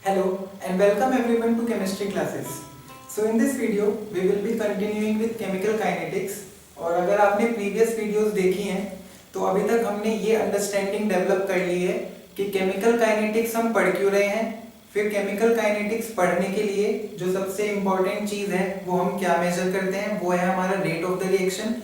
Hello and welcome everyone to chemistry classes. So in this video we will be continuing with chemical kinetics और अगर आपने previous videos देखी हैं तो अभी तक हमने ये अंडरस्टैंडिंग डेवलप कर ली है कि केमिकल काइनेटिक्स हम पढ़ क्यों रहे हैं, फिर केमिकल काइनेटिक्स पढ़ने के लिए जो सबसे इम्पोर्टेंट चीज़ है वो हम क्या मेजर करते हैं, वो है हमारा रेट ऑफ द रिएक्शन।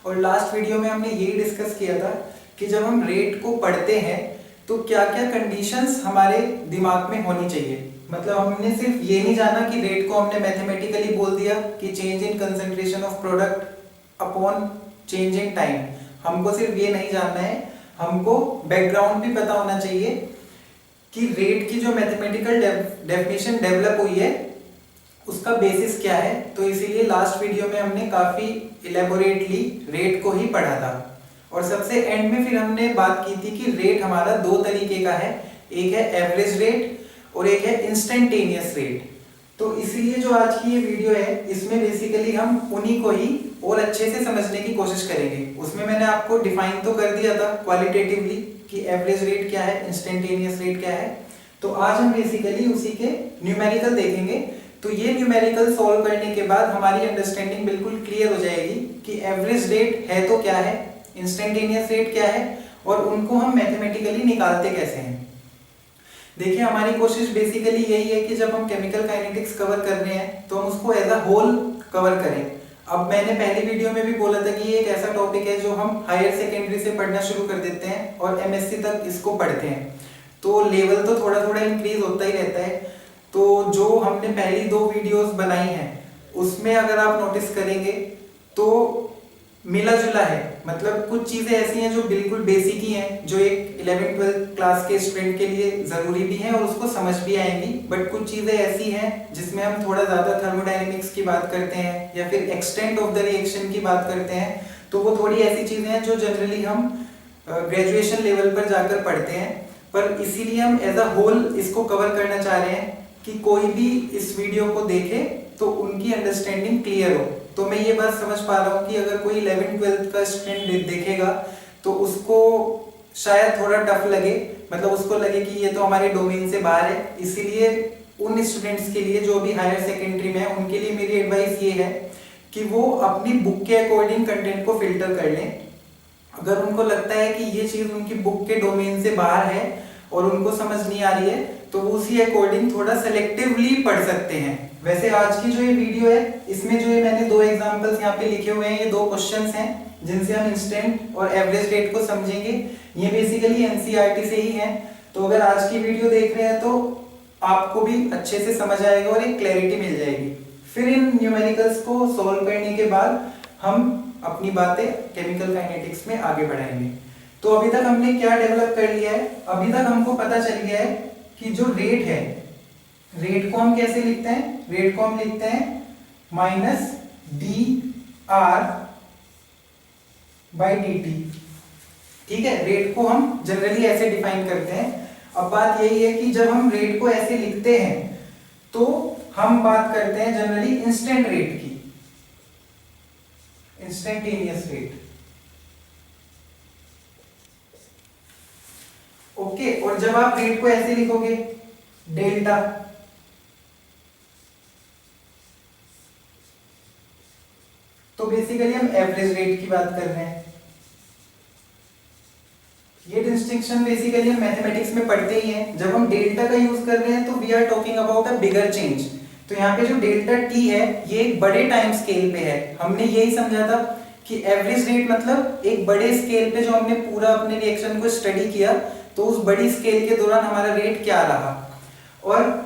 और लास्ट वीडियो में हमने यही डिस्कस किया था कि जब हम रेट को पढ़ते हैं तो क्या क्या कंडीशंस हमारे दिमाग में होनी चाहिए। मतलब हमने सिर्फ ये नहीं जाना कि रेट को हमने मैथमेटिकली बोल दिया कि change in concentration of product upon change in time, हमको सिर्फ ये नहीं जानना है, हमको बैकग्राउंड भी पता होना चाहिए कि रेट की जो मैथमेटिकल डेफिनेशन डेवलप हुई है उसका बेसिस क्या है। तो इसीलिए लास्ट वीडियो में हमने काफी इलेबोरेटली रेट को ही पढ़ा था और सबसे एंड में फिर हमने बात की थी कि रेट हमारा दो तरीके का है, एक है एवरेज रेट और एक है इंस्टेंटेनियस रेट। तो इसीलिए जो आज की ये वीडियो है इसमें बेसिकली हम उन्हीं को ही और अच्छे से समझने की कोशिश करेंगे। उसमें मैंने आपको डिफाइन तो कर दिया था क्वालिटेटिवली कि एवरेज रेट क्या है, इंस्टेंटेनियस रेट क्या है। तो आज हम बेसिकली उसी के न्यूमेरिकल देखेंगे। तो ये न्यूमेरिकल सॉल्व करने के बाद हमारी अंडरस्टैंडिंग बिल्कुल क्लियर हो जाएगी कि एवरेज रेट है तो क्या है, इंस्टेंटेनियस रेट क्या है और उनको हम मैथमेटिकली निकालते कैसे हैं। देखिए हमारी कोशिश बेसिकली यही है कि जब हम केमिकल काइनेटिक्स कवर कर रहे हैं तो हम उसको एज अ होल कवर करें। अब मैंने पहली वीडियो में भी बोला था कि ये एक ऐसा टॉपिक है जो हम हायर सेकेंडरी से पढ़ना शुरू कर देते हैं और एमएससी तक इसको पढ़ते हैं, तो लेवल तो थोड़ा थोड़ा इंक्रीज होता ही रहता है। तो जो हमने पहली दो वीडियोस बनाई हैं उसमें अगर आप नोटिस करेंगे तो मिला जुला है, मतलब कुछ चीजें ऐसी हैं जो बिल्कुल बेसिक ही हैं, जो एक 11th-12th क्लास के स्टूडेंट के लिए जरूरी भी हैं और उसको समझ भी आएंगी। बट कुछ चीजें ऐसी हैं जिसमें हम थोड़ा ज्यादा थर्मोडायनेमिक्स की बात करते हैं या फिर एक्सटेंट ऑफ द रिएक्शन की बात करते हैं, तो वो थोड़ी ऐसी चीजें हैं जो जनरली हम ग्रेजुएशन लेवल पर जाकर पढ़ते हैं। पर इसीलिए हम एज अ होल इसको कवर करना चाह रहे हैं कि कोई भी इस वीडियो को देखे तो उनकी अंडरस्टैंडिंग क्लियर हो। तो मैं ये बात समझ पा रहा हूँ कि अगर कोई 11th-12th का स्टूडेंट देखेगा तो उसको शायद थोड़ा टफ लगे, मतलब उसको लगे कि ये तो हमारे डोमेन से बाहर है। इसीलिए उन स्टूडेंट्स के लिए जो भी हायर सेकेंडरी में है उनके लिए मेरी एडवाइस ये है कि वो अपनी बुक के अकॉर्डिंग कंटेंट को फिल्टर कर लें। अगर उनको लगता है कि ये चीज़ उनकी बुक के डोमेन से बाहर है और उनको समझ नहीं आ रही है तो वो उसी अकॉर्डिंग थोड़ा सेलेक्टिवली पढ़ सकते हैं। वैसे आज की जो ये वीडियो है इसमें जो ये मैंने दो एग्जांपल्स यहाँ पे लिखे हुए हैं, ये दो क्वेश्चंस हैं जिनसे हम इंस्टेंट और एवरेज रेट को समझेंगे। ये बेसिकली एनसीईआरटी से ही हैं, तो अगर आज की वीडियो देख रहे हैं तो आपको भी अच्छे से समझ आएगा और एक क्लैरिटी मिल जाएगी। फिर इन न्यूमेरिकल्स को सॉल्व करने के बाद हम अपनी बातें केमिकल काइनेटिक्स में आगे बढ़ाएंगे। तो अभी तक हमने क्या डेवलप कर लिया है, अभी तक हमको पता चल गया है कि जो रेट है, रेट को हम कैसे लिखते हैं, रेट को हम लिखते हैं minus D R by D T. ठीक है, रेट को हम जनरली ऐसे डिफाइन करते हैं। अब बात यही है कि जब हम रेट को ऐसे लिखते हैं तो हम बात करते हैं जनरली इंस्टेंट रेट की, इंस्टेंटेनियस रेट। ओके, और जब आप रेट को ऐसे लिखोगे डेल्टा, तो बेसिकली हम एवरेज रेट की बात कर रहे हैं। ये डिस्टिंक्शन बेसिकली हम मैथमेटिक्स में पढ़ते ही हैं। जब हम डेल्टा का यूज कर रहे हैं तो we are talking about a bigger change. तो यहाँ पे जो डेल्टा टी है ये एक बड़े टाइम स्केल पे है। हमने यही समझा था कि एवरेज रेट मतलब एक बड़े स्केल पे जो हमने पूरा अपने रिएक्शन को स्टडी किया तो उस बड़ी स्केल के दौरान हमारा रेट क्या रहा। और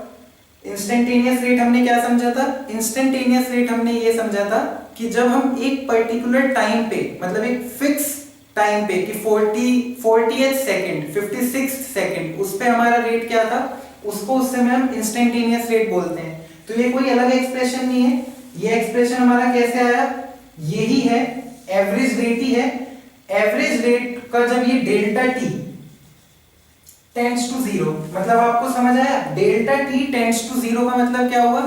इंस्टेंटेनियस रेट हमने क्या समझा था, इंस्टेंटेनियस रेट हमने ये समझा था कि जब हम एक पर्टिकुलर टाइम पे, मतलब एक फिक्स टाइम पे कि 40th सेकंड, 56th सेकंड, उस पे हमारा रेट क्या था, उसको उस समय हम इंस्टेंटेनियस रेट बोलते हैं। तो ये कोई अलग एक्सप्रेशन नहीं है, ये एक्सप्रेशन हमारा कैसे आया, यही है एवरेज रेट ही है। एवरेज रेट का जब ये delta T tends to zero, मतलब आपको समझ आया, delta T tends to zero का मतलब क्या हुआ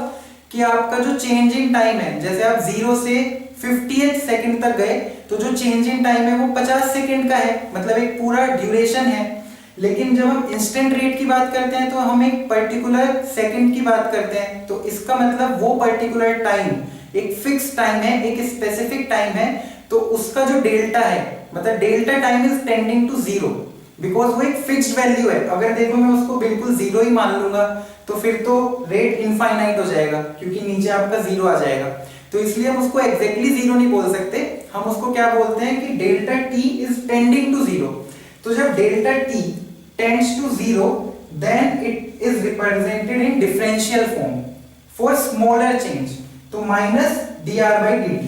कि आपका जो चेंज इन टाइम है, जैसे आप 0 से 50th सेकंड तक गए तो जो चेंज इन टाइम है वो 50 सेकंड का है, मतलब एक पूरा ड्यूरेशन है। लेकिन जब हम इंस्टेंट रेट की बात करते हैं तो हम एक पर्टिकुलर सेकंड की बात करते हैं। तो इसका मतलब वो पर्टिकुलर टाइम एक फिक्स टाइम है, एक स्पेसिफिक टाइम है, तो उसका जो डेल्टा है, मतलब delta time is tending to zero, because वो एक फिक्स्ड वैल्यू है। अगर देखो मैं उसको बिल्कुल जीरो ही मान लूंगा तो फिर तो रेट इनफाइनाइट हो जाएगा, क्योंकि नीचे आपका जीरो आ जाएगा। तो इसलिए हम उसको एग्जैक्टली जीरो नहीं बोल सकते, हम उसको क्या बोलते हैं कि delta T is tending to zero. तो जब delta T tends to zero, then it is represented in differential form for smaller change, तो माइनस dr/dt।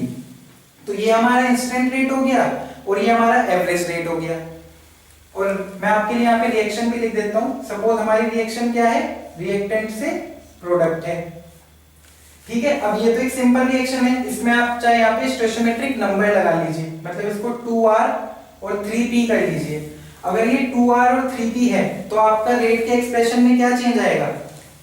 तो ये हमारा इंस्टेंट रेट हो गया और ये हमारा एवरेज रेट हो गया। और मैं आपके लिए यहाँ पे रिएक्शन भी लिख देता हूं। सपोज हमारी रिएक्शन क्या है, रिएक्टेंट से प्रोडक्ट है, ठीक है। अब ये तो एक सिंपल रिएक्शन है, इसमें आप चाहे यहाँ पे स्टोइचियोमेट्रिक नंबर लगा लीजिए, मतलब इसको 2r और 3p कर लीजिए। अगर ये 2r और 3p है तो आपका रेट के एक्सप्रेशन में क्या चेंज आएगा,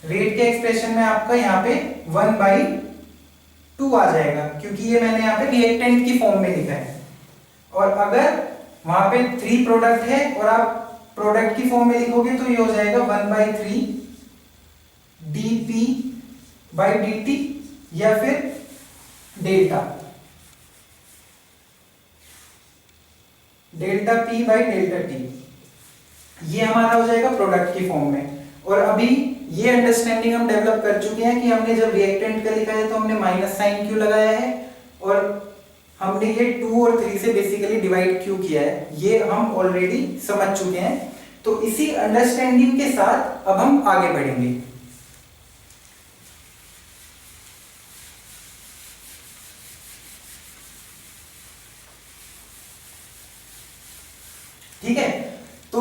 रेट के एक्सप्रेशन में आपका यहाँ पे 1/2 आ जाएगा, क्योंकि ये मैंने यहाँ पे रिएक्टेंट की फॉर्म में लिखा है। और अगर वहां पे 3 प्रोडक्ट है और आप प्रोडक्ट की फॉर्म में लिखोगे तो ये हो जाएगा 1/3 dp/dt या फिर डेल्टा p/डेल्टा t, ये हमारा हो जाएगा प्रोडक्ट की फॉर्म में। और अभी ये अंडरस्टैंडिंग हम डेवलप कर चुके हैं कि हमने जब रिएक्टेंट का लिखा है तो हमने माइनस साइन क्यों लगाया है, और हमने ये 2 और 3 से बेसिकली डिवाइड क्यों किया है, ये हम ऑलरेडी समझ चुके हैं। तो इसी अंडरस्टैंडिंग के साथ अब हम आगे बढ़ेंगे। ठीक है, तो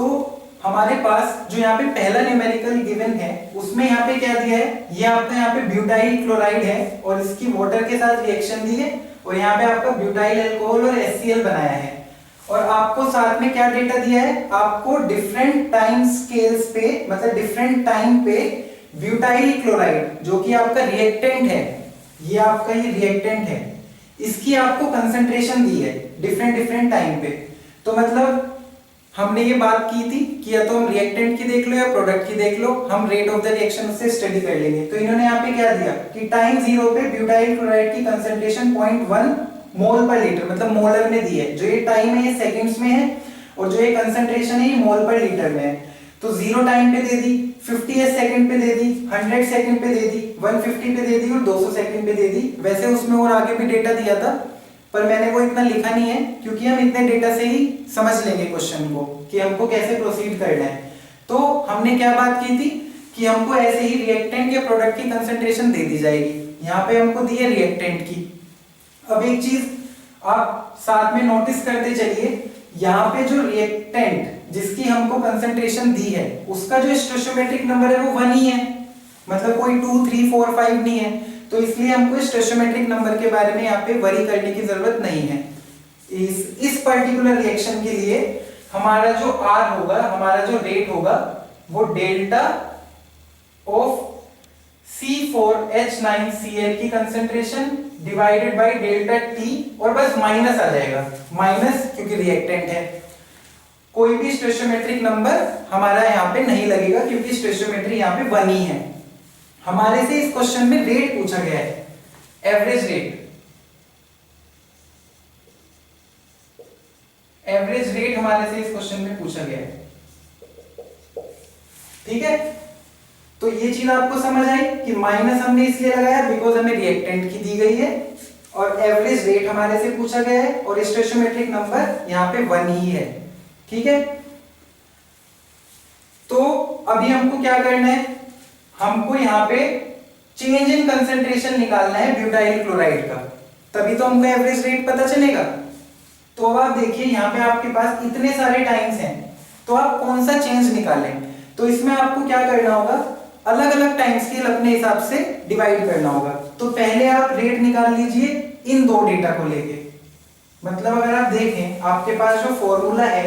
हमारे पास जो यहाँ पे पहला न्यूमेरिकल गिवन है उसमें यहाँ पे क्या दिया है, ये आपका यहाँ पे ब्यूटाइल क्लोराइड है और इसकी वाटर के साथ रिएक्शन दी है, और यहाँ पे आपका ब्यूटाइल अल्कोहल और HCl बनाया है। और आपको साथ में क्या डेटा दिया है, आपको डिफरेंट टाइम स्केल्स पे, मतलब डिफरेंट टाइम पे ब्यूटाइल क्लोराइड जो कि आपका रिएक्टेंट है, ये आपका ये रिएक्टेंट है, इसकी आपको कंसंट्रेशन दी है डिफरेंट टाइम पे। तो मतलब हमने ये बात की थी कि या तो हम रिएक्टेंट की देख लो या प्रोडक्ट की देख लो, हम रेट ऑफ द रिएक्शन उससे स्टडी कर लेंगे। तो इन्होंने यहाँ पे क्या दिया कि टाइम 0 पे ब्यूटाइल क्लोराइड की कंसंट्रेशन 0.1 मोल पर लीटर, मतलब मोलर में दी है। जो ये टाइम है ये सेकंड्स में है और जो ये कंसंट्रेशन है ये मोल पर लीटर में है। तो 0 टाइम पे दे दी, 50 सेकंड पे दे दी, 100 सेकंड पे दे दी, 150 पे दे दी और 200 सेकंड पे दे दी। वैसे उसमें और आगे भी डेटा दिया था पर मैंने वो इतना लिखा नहीं है, क्योंकि हम इतने डेटा से ही समझ लेंगे क्वेश्चन को कि हमको कैसे प्रोसीड करना है। तो हमने क्या बात की थी कि हमको ऐसे ही रिएक्टेंट या प्रोडक्ट की कंसंट्रेशन दे दी जाएगी। यहाँ पे हमको दी है रिएक्टेंट की। अब एक चीज आप साथ में नोटिस करते चलिए, यहाँ पे जो रिएक्टेंट जिसकी हमको कंसंट्रेशन दी है उसका जो स्टोइचियोमेट्रिक नंबर है वो 1 ही है, मतलब कोई 2, 3, 4, 5 नहीं है। तो इसलिए हमको स्टोइचियोमेट्रिक नंबर के बारे में यहाँ पे वरी करने की जरूरत नहीं है। इस पर्टिकुलर रिएक्शन के लिए हमारा जो R होगा, हमारा जो रेट होगा वो डेल्टा ऑफ C4H9Cl की concentration divided bye delta T, और बस माइनस आ जाएगा, माइनस क्योंकि रिएक्टेंट है। कोई भी स्टोइचियोमेट्रिक नंबर हमारा यहाँ पे नहीं लगेगा क्योंकि स्टोइचियोमेट्री यहाँ पे 1 ही है। हमारे से इस क्वेश्चन में रेट पूछा गया है, एवरेज रेट। एवरेज रेट हमारे से इस क्वेश्चन में पूछा गया है, ठीक है। तो ये चीज आपको समझ आई कि माइनस हमने इसलिए लगाया बिकॉज हमें रिएक्टेंट की दी गई है, और एवरेज रेट हमारे से पूछा गया है, और स्टोइचियोमेट्रिक नंबर यहाँ पे 1 ही है, ठीक है। तो अभी हमको क्या करना है, हमको यहाँ पे चेंज इन कंसंट्रेशन निकालना है ब्यूटाइल क्लोराइड का, तभी तो हमको एवरेज रेट पता चलेगा। तो अब आप देखिए यहाँ पे आपके पास इतने सारे टाइम्स हैं, तो आप कौन सा चेंज निकालें। तो इसमें आपको क्या करना होगा, अलग अलग टाइम स्केल अपने हिसाब से डिवाइड करना होगा। तो पहले आप रेट निकाल लीजिए इन दो डेटा को लेके। मतलब अगर आप देखें आपके पास जो फॉर्मूला है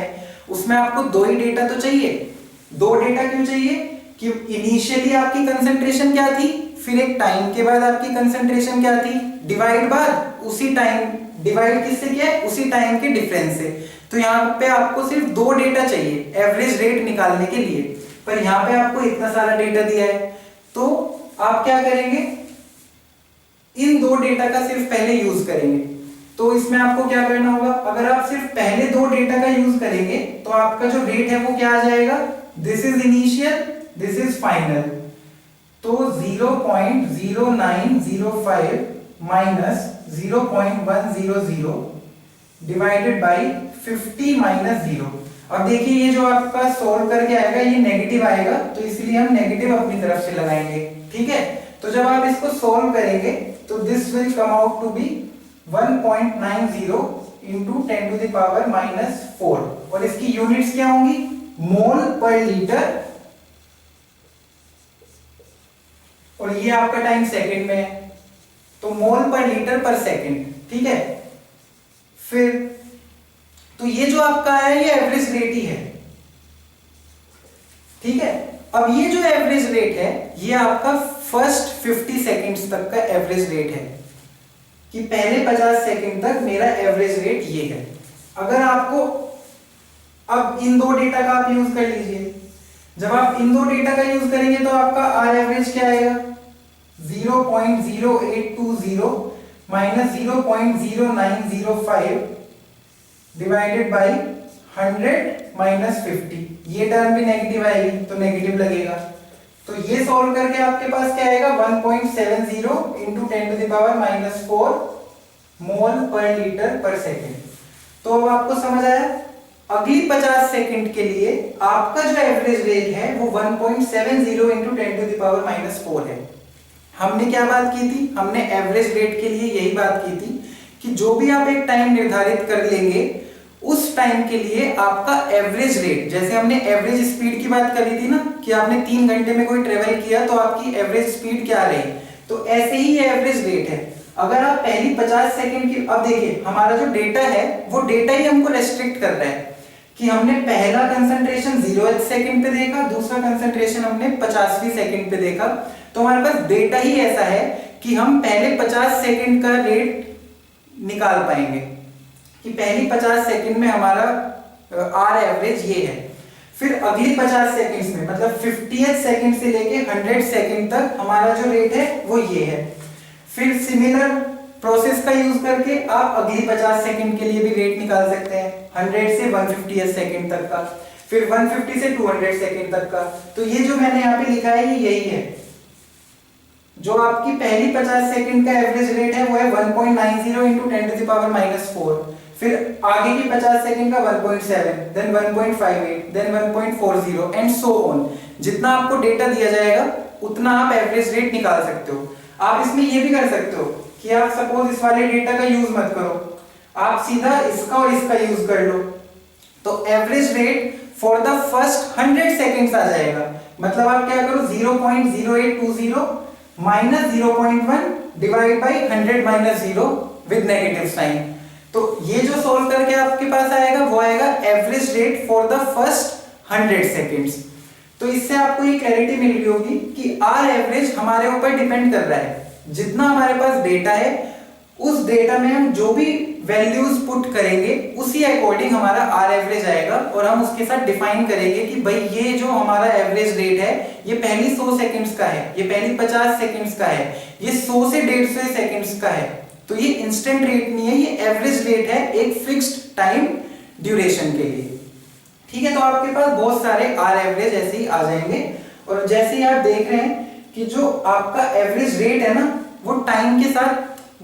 उसमें आपको 2 ही डेटा तो चाहिए। 2 डेटा क्यों चाहिए कि इनिशियली आपकी कंसंट्रेशन क्या थी, फिर एक टाइम के बाद आपकी कंसंट्रेशन क्या थी, डिवाइड बाद उसी टाइम, डिवाइड किससे किया है, उसी टाइम के डिफरेंस से। तो यहाँ पे आपको सिर्फ 2 डेटा चाहिए एवरेज रेट निकालने के लिए, पर यहाँ पे आपको इतना सारा डेटा दिया है। तो आप क्या करेंगे, इन 2 डेटा का सिर्फ पहले यूज करेंगे। तो इसमें आपको क्या करना होगा, अगर आप सिर्फ पहले 2 डेटा का यूज करेंगे तो आपका जो रेट है वो क्या आ जाएगा, this is initial, this is final. तो 0.0905 माइनस 0.100 डिवाइडेड बाई 50 माइनस 0। अब देखिए ये जो आपका सॉल्व करके आएगा ये नेगेटिव आएगा, तो इसलिए हम नेगेटिव अपनी तरफ से लगाएंगे, ठीक है। तो जब आप इसको सॉल्व करेंगे तो this will come out to be 1.90 into 10 to the power minus 4, और इसकी यूनिट्स क्या होंगी, मोल पर लीटर, और ये आपका टाइम सेकंड में है, तो मोल पर लीटर पर सेकंड, ठीक है। फिर तो ये जो आपका है ये एवरेज रेट ही है, ठीक है। अब ये जो एवरेज रेट है ये आपका फर्स्ट 50 सेकंड्स तक का एवरेज रेट है, कि पहले 50 सेकंड तक मेरा एवरेज रेट ये है। अगर आपको अब इन 2 डेटा का आप यूज कर लीजिए, जब आप इन 2 डेटा का यूज करेंगे तो आपका आर एवरेज क्या आएगा, 0.0820 माइनस 0.0905 डिवाइडेड बाई 100 माइनस 50। ये टर्म भी नेगेटिव आएगी तो नेगेटिव लगेगा। तो ये सॉल्व करके आपके पास क्या आएगा, 1.70 into 10 to the power minus 4 मोल पर लीटर पर सेकंड। तो अब आपको समझ आया, अगली 50 सेकंड के लिए आपका जो एवरेज रेट है वो 1.70 into 10 to the power minus 4 है। हमने क्या बात की थी, हमने एवरेज रेट के लिए यही बात की थी कि जो भी आप एक टाइम निर्धारित कर लेंगे उस टाइम के लिए आपका एवरेज रेट, जैसे हमने एवरेज स्पीड की बात करी थी ना कि आपने 3 घंटे में कोई ट्रेवल किया तो आपकी एवरेज स्पीड क्या रही, तो ऐसे ही ये एवरेज रेट है। अगर आप पहली 50 सेकंड की, अब देखिए हमारा जो डेटा है वो डेटा ही हमको रेस्ट्रिक्ट कर रहा है कि हमने पहला कंसंट्रेशन 0th सेकंड पे देखा, दूसरा कंसंट्रेशन हमने 50वीं सेकंड पे देखा। तो हमारे पास डेटा ही ऐसा है कि हम पहले 50 सेकंड का रेट निकाल पाएंगे कि पहली 50 सेकंड में हमारा आर एवरेज ये है। फिर अगली 50 सेकंड्स में मतलब 50th सेकंड से लेके 100 सेकंड तक हमारा जो रेट है वो ये है। फिर सिमिलर प्रोसेस का यूज करके आप अगली 50 सेकंड के लिए भी रेट निकाल सकते हैं, 100 से 150th सेकंड तक का, फिर 150 से 200 सेकंड तक का। तो ये जो मैंने यहाँ पे लिखा है ये यही है, जो आपकी पहली 50 सेकंड का एवरेज रेट है वो है 1.90 into 10 to the power minus 4। फिर आगे की 50 सेकंड का 1.7, then 1.58, then 1.40 and so on. जितना आपको डेटा दिया जाएगा उतना आप एवरेज रेट निकाल सकते हो। आप इसमें ये भी कर सकते हो कि आप सपोज इस वाले डेटा का यूज मत करो, आप सीधा इसका और इसका यूज कर लो, तो average rate for the first 100 seconds आ जाएगा। मतलब आप क्या करो, 0.0820 minus 0.1 divide by 100 minus 0 with negative sign. तो ये जो सोल्व करके आपके पास आएगा वो आएगा average rate for the first 100 seconds. तो इससे आपको ये क्लैरिटी मिल गई होगी कि आर एवरेज हमारे ऊपर डिपेंड कर रहा है, जितना हमारे पास डेटा है उस डेटा में हम जो भी वैल्यूज पुट करेंगे उसी अकॉर्डिंग हमारा आर एवरेज आएगा, और हम उसके साथ डिफाइन करेंगे कि भाई ये जो हमारा एवरेज रेट है ये पहली 100 सेकंड्स का है, ये पहली 50 सेकंड्स का है, ये 100 से 150 सेकंड्स का है। तो ये इंस्टेंट रेट नहीं है, ये एवरेज रेट है एक फिक्स्ड टाइम ड्यूरेशन के लिए, ठीक है। तो आपके पास बहुत सारे आर एवरेज ऐसे ही आ जाएंगे। और जैसे ही आप देख रहे हैं कि जो आपका एवरेज रेट है ना वो टाइम के साथ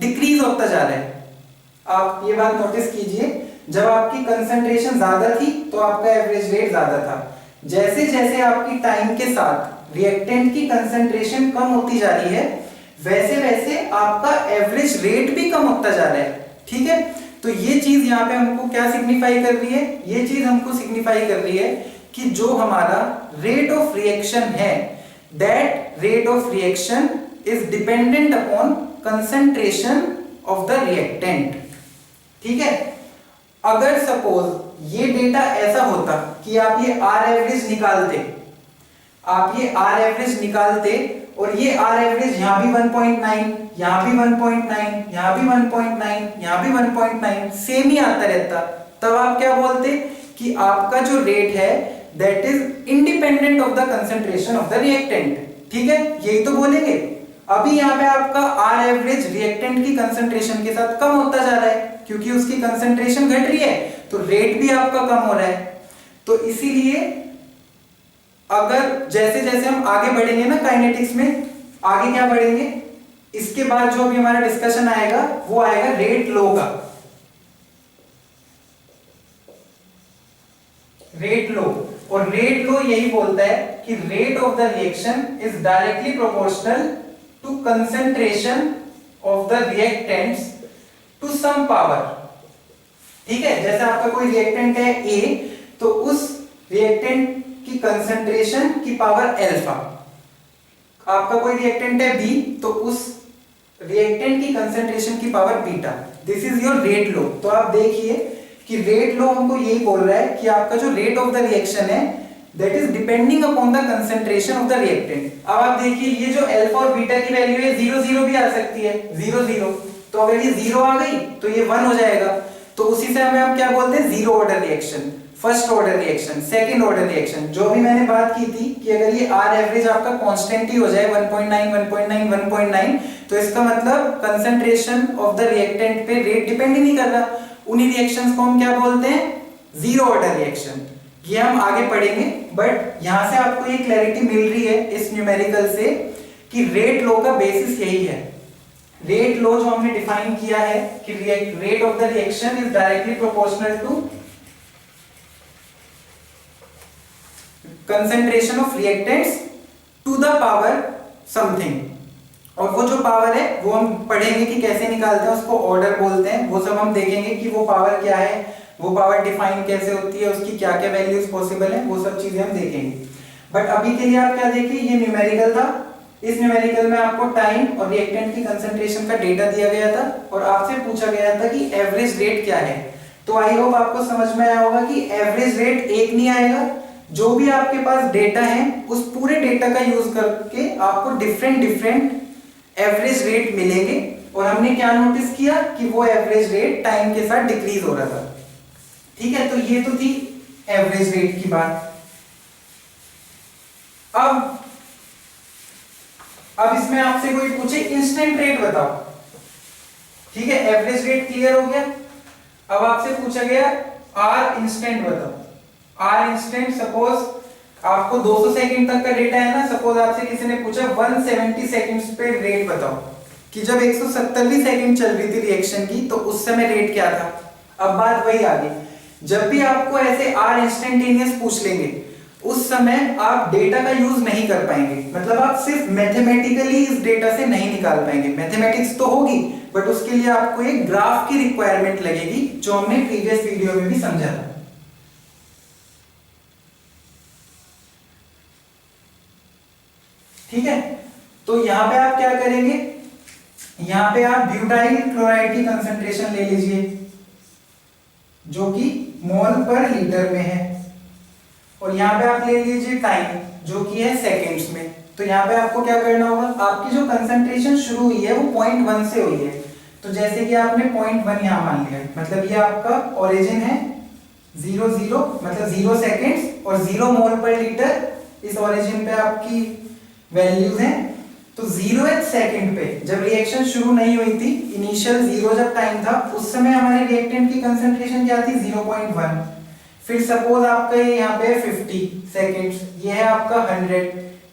डिक्रीज होता जा रहा है। आप ये बात नोटिस कीजिए, जब आपकी कंसंट्रेशन ज्यादा थी तो आपका एवरेज रेट ज्यादा था, जैसे जैसे आपकी टाइम के साथ रिएक्टेंट की कंसंट्रेशन कम होती जा रही है वैसे वैसे आपका एवरेज रेट भी कम होता जा रहा है, ठीक है। तो ये चीज यहाँ पे हमको क्या सिग्निफाई कर रही है, ये चीज हमको सिग्निफाई कर रही है कि जो हमारा रेट ऑफ रिएक्शन है that rate of reaction is dependent upon concentration of the reactant, ठीक है। अगर सपोज ये डेटा ऐसा होता कि आप ये आर एवरेज निकालते, आप ये आर एवरेज निकालते और ये आर एवरेज यहां भी 1.9, यहां भी 1.9, यहां भी 1.9, यहां भी 1.9 सेम ही आता रहता, तब आप क्या बोलते कि आपका जो रेट है that is independent of the concentration of the reactant. ठीक है, यही तो बोलेंगे। अभी यहाँ पे आपका आर एवरेज रिएक्टेंट की कंसंट्रेशन के साथ कम होता जा रहा है क्योंकि उसकी कंसंट्रेशन घट रही है, तो रेट भी आपका कम हो रहा है। तो इसीलिए अगर जैसे जैसे हम आगे बढ़ेंगे ना काइनेटिक्स में, आगे क्या बढ़ेंगे, इसके बाद जो भी हमारा डिस्कशन आएगा वो आएगा रेट लो का। रेट लो, और रेट लो यही बोलता है कि rate of the reaction is directly proportional to concentration of the reactants to some power. ठीक है, जैसे आपका कोई रिएक्टेंट है ए, तो उस रिएक्टेंट की कंसंट्रेशन की पावर अल्फा। आपका कोई रिएक्टेंट है बी, तो उस रिएक्टेंट की कंसंट्रेशन की power beta. This is your rate law. तो आप देखिए कि रेट लो हमको यही बोल रहा है कि आपका जो रेट ऑफ द रिएक्शन है that is depending upon the concentration of the reactant. अब आप देखिए ये जो अल्फा और बीटा की वैल्यू है 0 0 भी आ सकती है, 0 0। तो अगर ये 0 आ गई तो ये 1 हो जाएगा। तो उसी से हमें हम क्या बोलते हैं, zero order reaction, first order reaction, second order reaction. जो भी मैंने बात की थी कि अगर ये आर एवरेज आपका कांस्टेंट ही हो जाए 1.9 1.9 1.9, तो इसका मतलब कंसंट्रेशन ऑफ द रिएक्टेंट पे रेट डिपेंड ही नहीं कर रहा। उन्हीं रिएक्शंस को हम क्या बोलते हैं, जीरो ऑर्डर रिएक्शन। ये हम आगे पढ़ेंगे, बट यहां से आपको ये क्लैरिटी मिल रही है इस न्यूमेरिकल से कि रेट लो का बेसिस यही है। रेट लो जो हमने डिफाइन किया है कि rate of the reaction is directly proportional to concentration of reactants to the power something. और वो जो पावर है वो हम पढ़ेंगे कि कैसे निकालते हैं, उसको ऑर्डर बोलते हैं। वो सब हम देखेंगे कि वो पावर क्या है, वो पावर डिफाइन कैसे होती है, उसकी क्या क्या वैल्यूज पॉसिबल है, वो सब चीजें हम देखेंगे। बट अभी के लिए आप क्या देखिए, ये न्यूमेरिकल था। इस न्यूमेरिकल में आपको टाइम और रिएक्टेंट की कंसंट्रेशन का डेटा दिया गया था और आपसे पूछा गया था कि एवरेज रेट क्या है। तो आई होप आपको समझ में आया होगा कि एवरेज रेट एक नहीं आएगा। जो भी आपके पास डेटा है उस पूरे डेटा का यूज करके आपको डिफरेंट एवरेज रेट मिलेंगे। और हमने क्या नोटिस किया कि वो एवरेज रेट टाइम के साथ डिक्रीज हो रहा था। ठीक है, तो ये तो थी एवरेज रेट की बात। अब इसमें आपसे कोई पूछे इंस्टेंट रेट बताओ। ठीक है, एवरेज रेट क्लियर हो गया। अब आपसे पूछा गया आर इंस्टेंट बताओ। आर इंस्टेंट, सपोज आपको 200 सेकंड तक का डेटा है ना, सपोज आपसे किसी ने पूछा 170 सेकंड्स पे रेट बताओ कि जब 170वीं सेकंड चल रही थी रिएक्शन की तो उस समय रेट क्या था। अब बात वही आ गई, जब भी आपको ऐसे आर इंस्टेंटेनियस पूछ लेंगे उस समय आप डेटा का यूज नहीं कर पाएंगे। मतलब आप सिर्फ मैथमेटिकली इस डेटा से नहीं निकाल पाएंगे। मैथमेटिक्स तो होगी बट उसके लिए आपको एक ग्राफ की रिक्वायरमेंट लगेगी, जो हमने प्रीवियस वीडियो में भी समझा था। ठीक है, तो यहां पे आप क्या करेंगे, यहां पे आप ब्यूटाइल क्लोराइड की कंसंट्रेशन ले लीजिए जो कि मोल पर लीटर में है, और यहां पे आप ले लीजिए टाइम जो कि है सेकंड्स में। तो यहां पे आपको क्या करना होगा, आपकी जो कंसंट्रेशन शुरू हुई है वो 0.1 से हुई है। तो जैसे कि आपने 0.1 यहां मान लिया, मतलब ये आपका ओरिजिन है 0 मतलब 0 सेकंड्स और 0 मोल पर लीटर इस ओरिजिन पे आपकी वैल्यूज हैं। तो 0th सेकंड पे जब रिएक्शन शुरू नहीं हुई थी, इनिशियल 0 जब टाइम था, उस समय हमारे रिएक्टेंट की कंसंट्रेशन क्या थी 0.1। फिर सपोज आपका ये यहाँ पे 50 सेकंड्स, ये है आपका 100,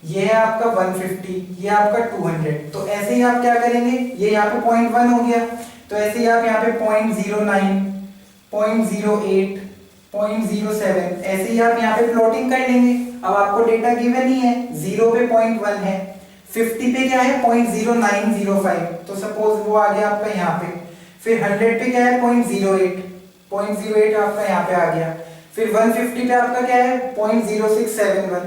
ये है आपका 150, ये आपका 200। तो ऐसे ही आप क्या करेंगे, ये यहाँ पे 0.1 हो गया, तो ऐसे ही आप यहाँ पे 0.09, 0.08, 0.07 ऐसे ही आप यहाँ पे प्लॉटिंग कर लेंगे। अब आपको डेटा गिवन ही है, 0 पे 0.1 है, 50 पे क्या है 0.0905, तो सपोज वो आ गया आपका यहाँ पे। फिर 100 पे क्या है 0.08 आपका यहाँ पे आ गया। फिर 150 पे आपका क्या है 0.0671,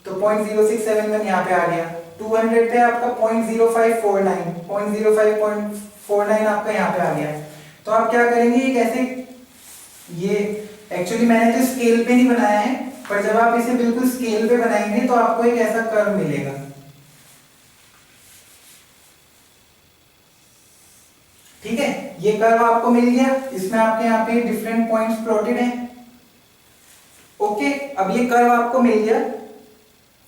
तो 0.0671 यहाँ पे आ गया। 200 पे आपका 0.0549, 0.0549 आपका यहाँ पे आ गया। तो आप क्या करेंगे, ये कैसे, ये एक्चुअली मैंने तो स्केल पे नहीं बनाया है, पर जब आप इसे बिल्कुल स्केल पे बनाएंगे तो आपको एक ऐसा कर्व मिलेगा। ठीक है, ये कर्व आपको मिल गया, इसमें आपके यहाँ पे डिफरेंट पॉइंट्स प्लॉटेड हैं। ओके, अब ये कर्व आपको मिल गया,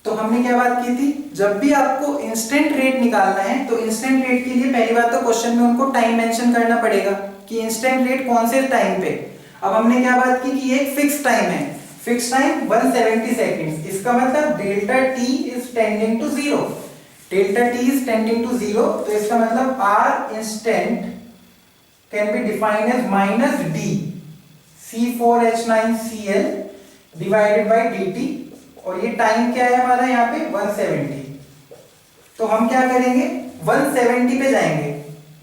तो हमने क्या बात की थी, जब भी आपको इंस्टेंट रेट निकालना है तो इंस्टेंट रेट के लिए पहली बात तो क्वेश्चन में उनको टाइम मेंशन करना पड़ेगा कि इंस्टेंट रेट कौन से टाइम पे। अब हमने क्या बात की कि ये एक फिक्स टाइम है, फिक्स टाइम 170 सेकंड्स। इसका मतलब delta T is tending to zero, delta T is tending to zero, तो इसका मतलब R instant can be defined as minus D C4H9Cl divided by dt, और ये टाइम क्या है हमारा यहाँ पे 170। तो हम क्या करेंगे, 170 पे जाएंगे,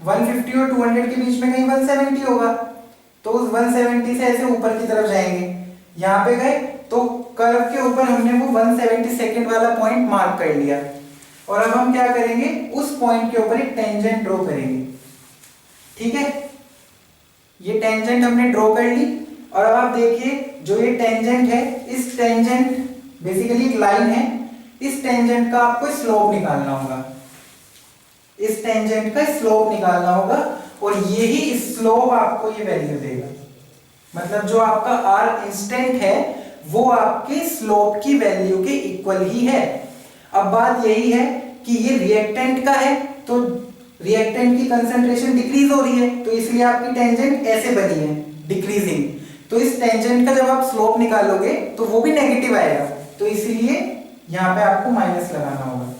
150 और 200 के बीच में कहीं 170 होगा, तो उस 170 से ऐसे ऊपर की तरफ जाएंगे, यहाँ पे गए तो कर्व के ऊपर हमने वो 170 सेकंड वाला पॉइंट मार्क कर लिया, और अब हम क्या करेंगे, उस पॉइंट के ऊपर एक टेंजेंट ड्रॉ करेंगे। ठीक है, ये टेंजेंट हमने ड्रॉ कर ली, और अब आप देखिए जो ये टेंजेंट है, इस टेंजेंट बेसिकली एक लाइन है, इस टेंजेंट का आपको स्लोप निकालना होगा, इस टेंजेंट का स्लोप निकालना होगा, और यही स्लोप आपको ये वैल्यू देगा। मतलब जो आपका आर इंस्टेंट है वो आपके स्लोप की वैल्यू के इक्वल ही है। अब बात यही है कि ये रिएक्टेंट का है, तो रिएक्टेंट की कंसंट्रेशन डिक्रीज हो रही है, तो इसलिए आपकी टेंजेंट ऐसे बनी है, डिक्रीजिंग। तो इस टेंजेंट का जब आप स्लोप निकालोगे तो वो भी नेगेटिव आएगा, तो इसलिए यहां पे आपको माइनस लगाना होगा।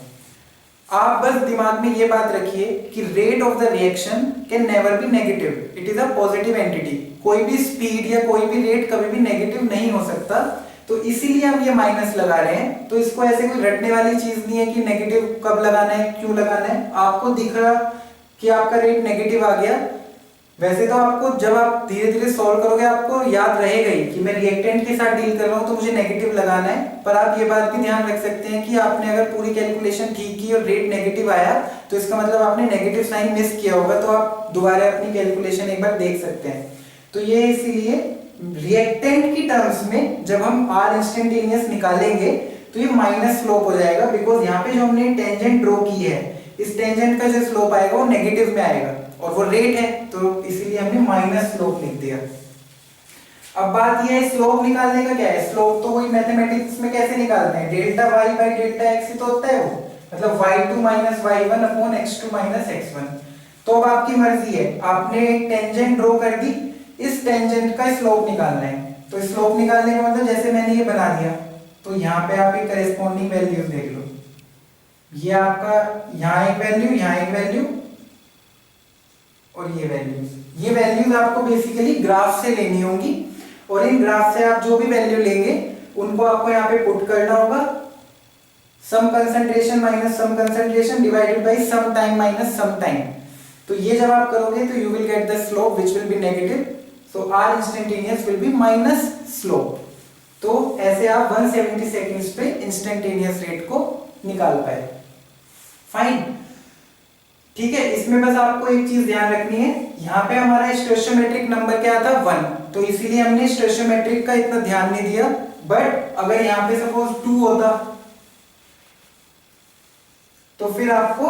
आप बस दिमाग में ये बात रखिए कि rate of the reaction can never be negative, it is a positive entity. कोई भी स्पीड या कोई भी रेट कभी भी नेगेटिव नहीं हो सकता, तो इसीलिए हम ये माइनस लगा रहे हैं। तो इसको ऐसे कोई रटने वाली चीज नहीं है कि नेगेटिव कब लगाना है, क्यों लगाना है। आपको दिख रहा कि आपका रेट नेगेटिव आ गया, वैसे तो आपको जब आप धीरे धीरे सॉल्व करोगे आपको याद रहेगा ही कि मैं रिएक्टेंट के साथ डील कर रहा हूं तो मुझे नेगेटिव लगाना है। पर आप ये बात भी ध्यान रख सकते हैं कि आपने अगर पूरी कैलकुलेशन ठीक की और रेट नेगेटिव आया तो इसका मतलब आपने नेगेटिव साइन मिस किया होगा, तो आप दोबारा अपनी कैलकुलेशन एक बार देख सकते हैं। तो ये इसीलिए रिएक्टेंट की टर्म्स में जब हम आर इंस्टेंटेनियस निकालेंगे तो ये माइनस स्लोप हो जाएगा, बिकॉज यहाँ पे जो हमने टेंजेंट ड्रॉ की है, इस टेंजेंट का जो स्लोप आएगा वो नेगेटिव में आएगा, और वो रेट है तो इसीलिए हमने माइनस स्लोप लिख दिया। अब बात ये है स्लोप निकालने का क्या है। स्लोप तो वही मैथमेटिक्स में कैसे निकालते हैं, delta Y by delta X ही तो होता है वो, मतलब y2 minus y1 upon x2 minus x1। तो अब आपकी मर्जी है, आपने एक टेंजेंट ड्रॉ कर दी, इस टेंजेंट का स्लोप निकालना है। तो स्लोप निकालने का मतलब जैसे मैंने ये बना दिया, तो यहाँ पे आप एक करेस्पॉन्डिंग वैल्यूज देख लो, ये आपका यहाँ एक वैल्यू, यहाँ एक वैल्यू और ये वैल्यूज आपको बेसिकली ग्राफ से लेनी होंगी, और इन ग्राफ से आप जो भी वैल्यू लेंगे उनको आपको यहाँ पे पुट करना होगा। Some concentration minus some concentration divided by some time minus some time. तो ये जब आप करोगे तो you will get the slope which will be negative, so R instantaneous will be minus slope. तो ऐसे आप 170 सेकंड्स पे इंस्टेंटेनियस रेट को निकाल पाए। फाइन, ठीक है। इसमें बस आपको एक चीज ध्यान रखनी है, यहाँ पे हमारा स्टोइचियोमेट्रिक नंबर क्या था 1, तो इसीलिए हमने स्टोइचियोमेट्रिक का इतना ध्यान नहीं दिया। बट अगर यहाँ पे सपोज 2 होता तो फिर आपको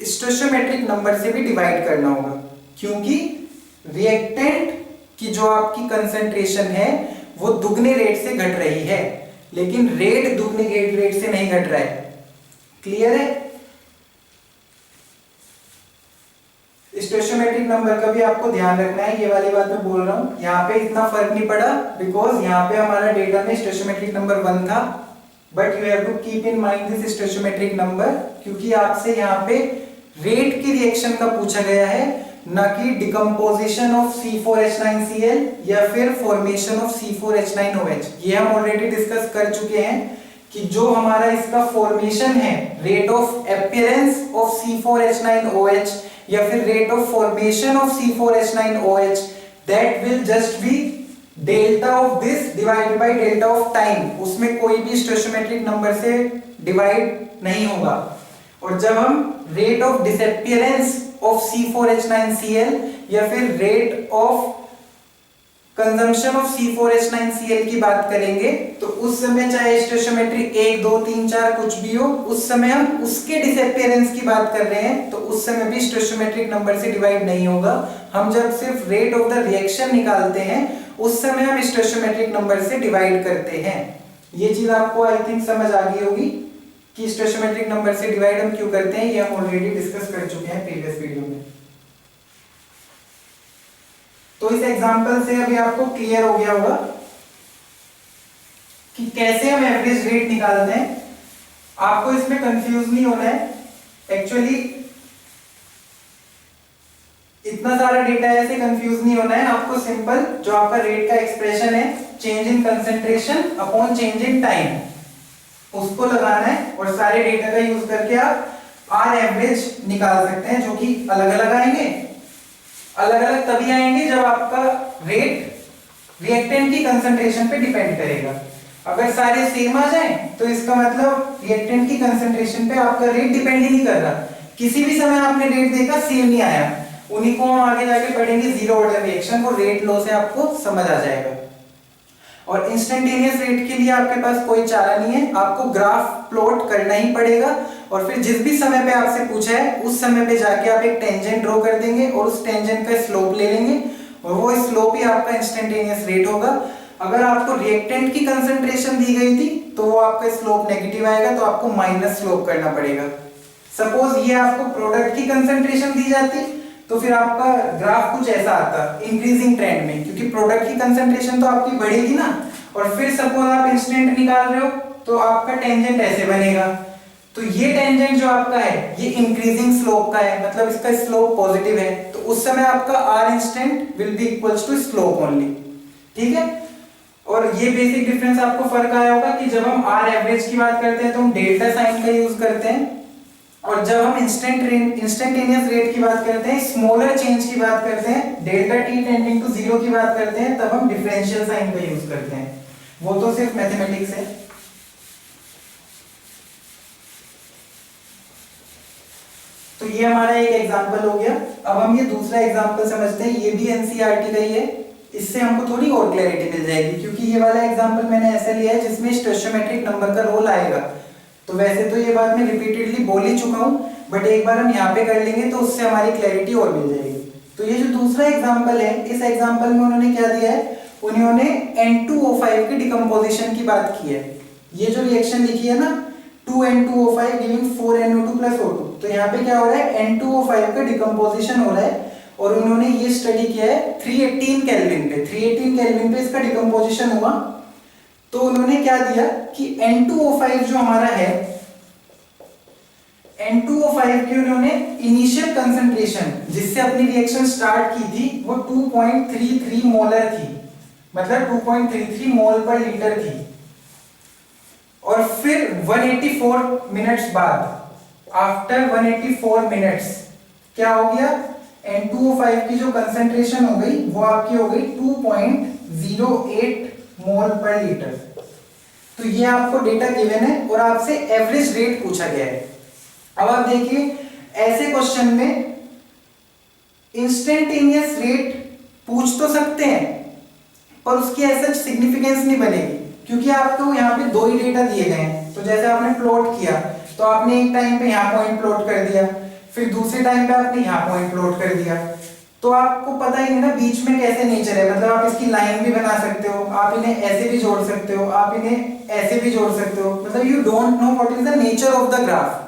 स्टोइचियोमेट्रिक नंबर से भी डिवाइड करना होगा, क्योंकि रिएक्टेंट की जो आपकी कंसंट्रेशन है वो दुगने रेट से घट रही है, लेकिन रेट दुगने रेट से नहीं घट रहा है। क्लियर है। स्टोइचियोमेट्रिक नंबर का भी आपको ध्यान रखना है, ये वाली बात मैं बोल रहा हूं। यहाँ पे इतना फर्क नहीं पड़ा बिकॉज यहाँ पे हमारा डेटा में स्टोइचियोमेट्रिक नंबर 1 था, but you have to keep in mind this stoichiometric number, क्योंकि आपसे यहाँ पे रेट की रिएक्शन का पूछा गया है, ना कि डिकम्पोजिशन ऑफ C4H9Cl या फिर फॉर्मेशन ऑफ C4H9OH। ये हम ऑलरेडी डिस्कस कर चुके हैं कि जो हमारा इसका फॉर्मेशन है, rate of appearance of C4H9OH या फिर rate of formation of C4H9OH, that will just be delta of this divided by delta of time. उसमें कोई भी स्टोइचियोमेट्रिक नंबर से डिवाइड नहीं होगा। और जब हम rate of disappearance of C4H9Cl या फिर rate of consumption of C4H9Cl की बात करेंगे तो उस समय चाहे स्टोइचियोमेट्री 1 2 3 4 कुछ भी हो, उस समय हम उसके डिसअपीयरेंस की बात कर रहे हैं तो उस समय भी स्टोइचियोमेट्रिक नंबर से डिवाइड नहीं होगा। हम जब सिर्फ रेट ऑफ द रिएक्शन निकालते हैं उस समय हम स्टोइचियोमेट्रिक नंबर से डिवाइड करते हैं। ये चीज आपको आई थिंक समझ आ गई होगी कि स्टोइचियोमेट्रिक नंबर से डिवाइड हम क्यों करते हैं, ये हम ऑलरेडी डिस्कस कर चुके हैं प्रीवियस वीडियो में। तो इस एग्जांपल से अभी आपको क्लियर हो गया होगा कि कैसे हम एवरेज रेट निकालते हैं। आपको इसमें कंफ्यूज नहीं होना है। एक्चुअली इतना सारा डेटा है, ऐसे कंफ्यूज नहीं होना है। आपको सिंपल जो आपका रेट का एक्सप्रेशन है, change in concentration upon change in time, उसको लगाना है और सारे डेटा का यूज करके आप आर एवरेज निकाल सकते हैं, जो कि अलग अलग आएंगे। अलग अलग तभी आएंगे जब आपका रेट रिएक्टेंट की कंसंट्रेशन पे डिपेंड करेगा। अगर सारे सेम आ जाएं तो इसका मतलब रिएक्टेंट की कंसंट्रेशन पे आपका रेट डिपेंड ही नहीं कर रहा। किसी भी समय आपने रेट देखा सेम नहीं आया, उन्हीं को हम आगे जाके पढ़ेंगे जीरो ऑर्डर रिएक्शन, वो रेट लॉ से आपको समझ आ जाएगा। और इंस्टेंटेनियस रेट के लिए आपके पास कोई चारा नहीं है, आपको ग्राफ प्लॉट करना ही पड़ेगा और फिर जिस भी समय पे आपसे पूछा है उस समय पे जाके आप एक टेंजेंट ड्रॉ कर देंगे और उस टेंजेंट का स्लोप ले लेंगे और वो स्लोप ही आपका इंस्टेंटेनियस रेट होगा। अगर आपको रिएक्टेंट की कंसंट्रेशन दी गई थी तो वो आपका स्लोप नेगेटिव आएगा, तो आपको माइनस स्लोप करना पड़ेगा। सपोज ये आपको प्रोडक्ट की कंसंट्रेशन दी जाती तो फिर आपका ग्राफ कुछ ऐसा आता इंक्रीजिंग ट्रेंड में, क्योंकि प्रोडक्ट की कंसंट्रेशन तो आपकी बढ़ेगी ना। और फिर सपोज आप इंस्टेंट निकाल रहे हो तो आपका टेंजेंट ऐसे बनेगा। तो ये टेंजेंट जो आपका है ये इंक्रीजिंग स्लोप का है, मतलब इसका स्लोप पॉजिटिव है, तो उस समय आपका R instant will be equals to slope only. ठीक है, और ये बेसिक डिफरेंस आपको फर्क आया होगा कि जब हम आर एवरेज की बात करते हैं तो हम डेल्टा साइन का यूज करते हैं, और जब हम इंस्टेंटेनियस रेट की बात करते हैं, स्मॉलर चेंज की बात करते हैं, delta T tending to zero की बात करते हैं, तब हम डिफरेंशियल साइन का यूज करते हैं। वो तो सिर्फ मैथमेटिक्स है। तो ये हमारा एक एग्जांपल हो गया। अब हम ये दूसरा एग्जांपल समझते हैं, ये भी एनसीईआरटी का ही है, इससे हमको थोड़ी और क्लैरिटी मिल जाएगी, क्योंकि ये वाला एग्जांपल मैंने ऐसा लिया है जिसमें स्टोइचियोमेट्रिक नंबर का रोल आएगा। तो वैसे तो ये बात मैं रिपीटेडली बोल ही चुका हूं, बट एक बार हम यहाँ पे कर लेंगे तो उससे हमारी क्लैरिटी और मिल जाएगी। तो ये जो दूसरा एग्जांपल है, इस एग्जांपल में उन्होंने क्या दिया है, उन्होंने N2O5 की डिकम्पोजिशन की बात की है। ये जो रिएक्शन लिखी है ना 2N2O5 giving 4NO2 plus O2, तो यहाँ पे क्या हो रहा है, N2O5 का डिकम्पोजिशन हो रहा है और उन्होंने ये स्टडी किया है 318 केल्विन पे। 318 केल्विन पे इसका डिकम्पोजिशन हुआ। तो उन्होंने क्या दिया कि N2O5 जो हमारा है, N2O5 की उन्होंने इनिशियल कंसंट्रेशन जिससे अपनी रिएक्शन स्टार्ट की थी वो 2.33 मोलर थी, मतलब 2.33 मोल पर लीटर थी। और फिर 184 मिनट्स बाद, आफ्टर 184 मिनट्स क्या हो गया, N2O5 की जो कंसंट्रेशन हो गई वो आपकी हो गई 2.08 मोल पर लीटर। तो ये आपको डेटा गिवन है और आपसे एवरेज रेट पूछा गया है। अब आप देखिए, ऐसे क्वेश्चन में इंस्टेंटेनियस रेट पूछ तो सकते हैं पर उसकी ऐसा सिग्निफिकेंस नहीं बनेगी, क्योंकि आपको यहाँ पे दो ही डेटा दिए गए हैं। तो जैसे आपने प्लॉट किया तो आपने एक टाइम पे यहाँ पॉइंट प्लॉट कर दिया, फिर दूसरे टाइम पे आपने यहाँ पॉइंट प्लॉट कर दिया, तो आपको पता ही नहीं ना बीच में कैसे नेचर है। मतलब आप इसकी लाइन भी बना सकते हो, आप इन्हें ऐसे भी जोड़ सकते हो, आप इन्हें ऐसे भी जोड़ सकते हो, मतलब you don't know what is the nature of the graph.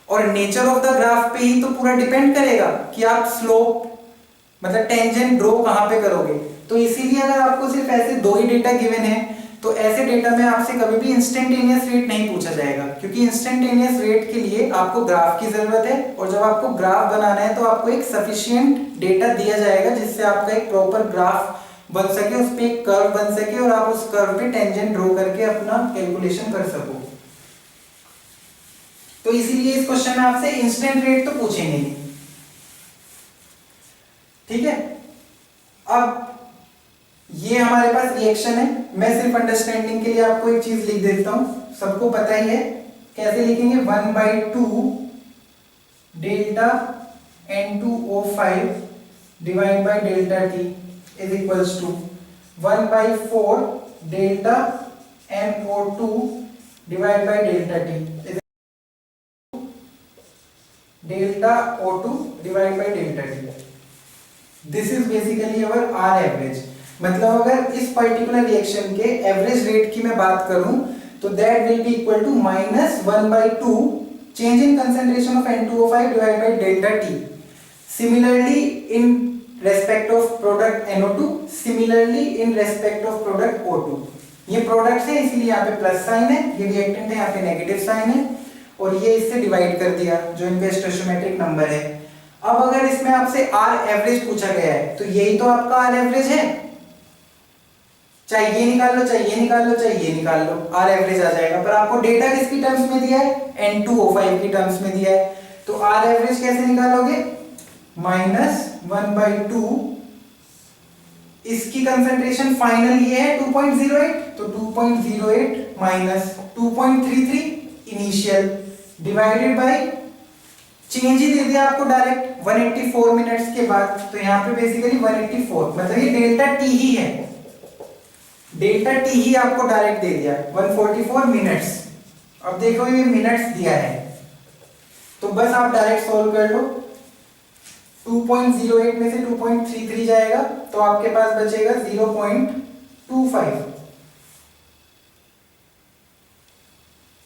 और नेचर ऑफ द ग्राफ पे ही तो पूरा डिपेंड करेगा कि आप स्लोप मतलब टेंजेंट ड्रॉ कहां पे करोगे। तो इसीलिए अगर आपको सिर्फ ऐसे दो ही डेटा गिवन है तो ऐसे डेटा में आपसे कभी भी इंस्टेंटेनियस रेट नहीं पूछा जाएगा, क्योंकि इंस्टेंटेनियस रेट के लिए आपको ग्राफ की जरूरत है, और जब आपको ग्राफ बनाना है तो आपको एक सफिशिएंट डेटा दिया जाएगा जिससे आपका एक प्रॉपर ग्राफ बन सके, उस पे एक कर्व बन सके और आप उस कर्व पे टेंजेंट ड्रॉ करके अपना कैलकुलेशन कर सको। तो इसीलिए इस क्वेश्चन में आपसे इंस्टेंट रेट तो पूछेंगे नहीं। ठीक है, अब ये हमारे पास रिएक्शन है। मैं सिर्फ अंडरस्टैंडिंग के लिए आपको एक चीज लिख देता हूं, सबको पता ही है कैसे लिखेंगे, 1/2 delta N2O5 divide by delta T is equals to 1/4 delta NO2 divide by delta T, delta O2 divide by delta T. This is basically our R average. मतलब अगर इस पर्टिकुलर रिएक्शन के एवरेज रेट की मैं बात करूं तो that will be equal to -1/2 change in concentration of N2O5 divide by delta T. Similarly in respect of product NO2, similarly in respect of product O2. ये प्रोडक्ट्स है इसलिए यहाँ पे प्लस साइन है, ये रिएक्टेंट है यहाँ पे नेगेटिव साइन है, और ये इससे डिवाइड कर दिया जो इनका स्टोइचोमेट्रिक नंबर है. अब अगर इसमें आपसे आर एवरेज पूछा गया है तो यही तो आपका आर एवरेज है. चाहे ये निकाल लो, चाहे ये निकाल लो, चाहे ये निकाल लो, आर एवरेज आ जाएगा. पर आपको डेटा किसकी टर्म्स में दिया है? N2O5 की टर्म्स में दिया है. तो आर एवरेज कैसे निकालोगे? -1/2, इसकी कंसंट्रेशन फाइनल ये है 2.08, तो 2.08 minus 2.33 initial divided by change ही दे दिया आपको डायरेक्ट 184 मिनट्स के बाद. तो यहाँ पे बेसिकली 184 मतलब ये डेल्टा टी ही है, डेल्टा टी ही आपको डायरेक्ट दे दिया 144 मिनट्स. अब देखो ये मिनट्स दिया है तो बस आप डायरेक्ट सॉल्व कर लो. 2.08 में से 2.33 जाएगा तो आपके पास बचेगा 0.25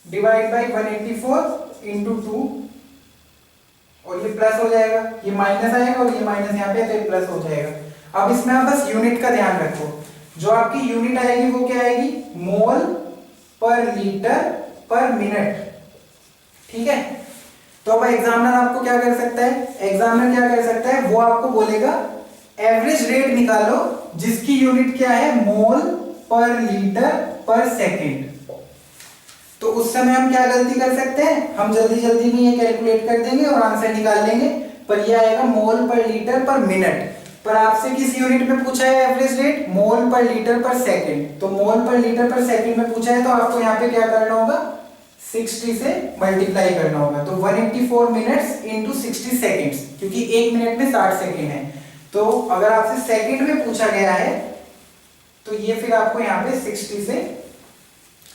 डिवाइड बाय 184 इंटू 2, और ये प्लस हो जाएगा, ये माइनस आएगा और ये माइनस यहाँ पे तो ये प्लस हो जाएगा. अब इसमें आप बस यूनिट का ध्यान रखो. जो आपकी यूनिट आएगी वो क्या आएगी? मोल पर लीटर पर मिनट. ठीक है. तो अब एग्जामिनर आपको क्या कर सकता है? एग्जामिनर क्या कर सकता है? वो आपको बोलेगा एवरेज रेट निकालो जिसकी यूनिट क्या है? मोल पर लीटर पर सेकंड. तो उस समय हम क्या गलती कर सकते हैं? हम जल्दी जल्दी में ये कैलकुलेट कर देंगे और आंसर निकाल लेंगे, पर ये आएगा मोल पर लीटर पर मिनट. पर आपसे किस यूनिट में पूछा है एवरेज रेट? मोल पर लीटर पर सेकंड. तो मोल पर लीटर पर सेकंड में पूछा है तो आपको यहाँ पे क्या करना होगा? 60 से मल्टीप्लाई करना होगा. तो 184 मिनट्स इंटू 60 सेकेंड्स, क्योंकि एक मिनट में 60 सेकेंड है. तो अगर आपसे सेकंड में पूछा गया है तो ये फिर आपको यहाँ पे 60 से